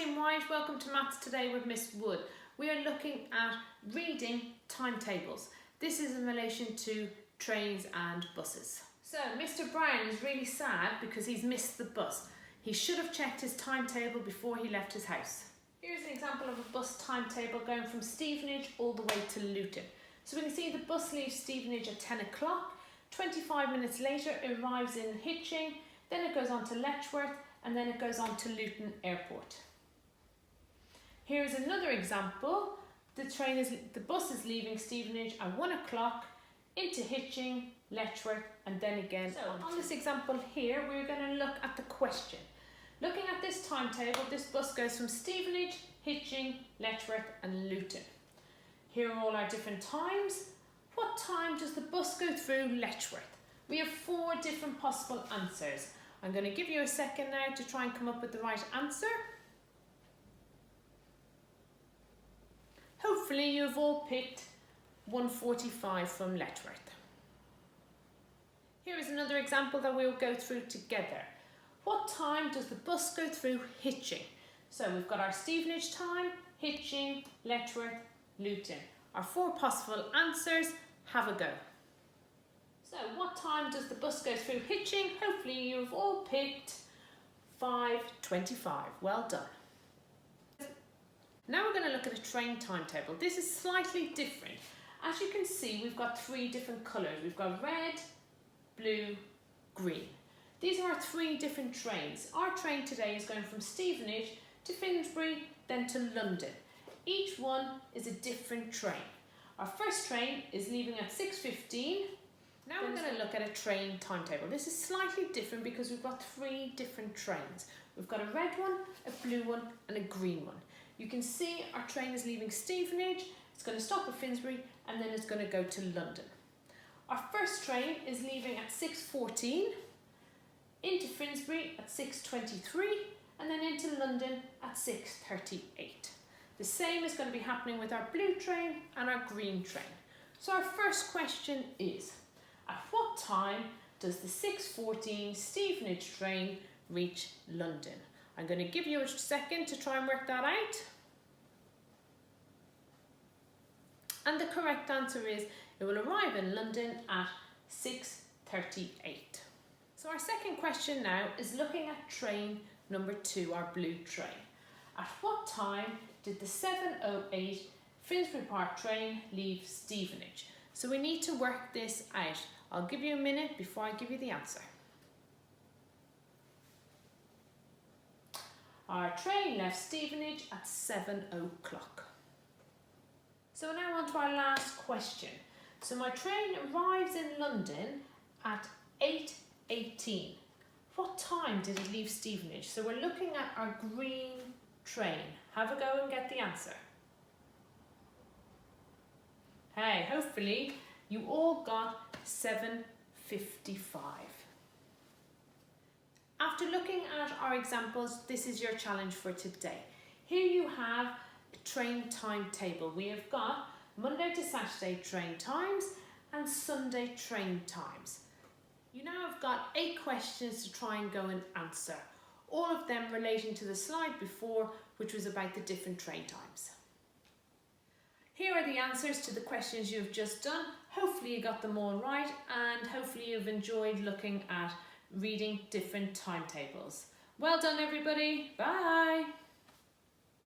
Team White, welcome to Maths Today with Miss Wood. We are looking at reading timetables. This is in relation to trains and buses. So Mr. Brown is really sad because he's missed the bus. He should have checked his timetable before he left his house. Here's an example of a bus timetable going from Stevenage all the way to Luton. So we can see the bus leaves Stevenage at 10 o'clock, 25 minutes later it arrives in Hitching, then it goes on to Letchworth, and then it goes on to Luton Airport. Here's another example. The bus is leaving Stevenage at 1 o'clock into Hitching, Letchworth, and then again. So on this example here, we're going to look at the question. Looking at this timetable, this bus goes from Stevenage, Hitching, Letchworth, and Luton. Here are all our different times. What time does the bus go through Letchworth? We have 4 different possible answers. I'm going to give you a second now to try and come up with the right answer. Hopefully you've all picked 1:45 from Letchworth. Here is another example that we'll go through together. What time does the bus go through Hitching? So we've got our Stevenage time, Hitching, Letchworth, Luton. Our 4 possible answers. Have a go. So what time does the bus go through Hitching? Hopefully you've all picked 5:25. Well done. Now we're going to look at a train timetable. This is slightly different. As you can see, we've got 3 different colours. We've got red, blue, green. These are our 3 different trains. Our train today is going from Stevenage to Finsbury, then to London. Each one is a different train. Our first train is leaving at 6:15. Now we're going to look at a train timetable. This is slightly different because we've got 3 different trains. We've got a red one, a blue one, and a green one. You can see our train is leaving Stevenage, it's going to stop at Finsbury, and then it's going to go to London. Our first train is leaving at 6:14, into Finsbury at 6:23, and then into London at 6:38. The same is going to be happening with our blue train and our green train. So our first question is, at what time does the 6:14 Stevenage train reach London? I'm going to give you a second to try and work that out. And the correct answer is it will arrive in London at 6:38. So our second question now is looking at train number 2, our blue train. At what time did the 7:08 Finsbury Park train leave Stevenage? So we need to work this out. I'll give you a minute before I give you the answer. Our train left Stevenage at 7 o'clock. So we're now on to our last question. So my train arrives in London at 8:18. What time did it leave Stevenage? So we're looking at our green train. Have a go and get the answer. Hey, hopefully you all got 7:55. After looking at our examples, this is your challenge for today. Here you have a train timetable. We have got Monday to Saturday train times and Sunday train times. You now have got 8 questions to try and go and answer, all of them relating to the slide before, which was about the different train times. Here are the answers to the questions you've just done. Hopefully you got them all right, and hopefully you've enjoyed looking at reading different timetables. Well done everybody, bye!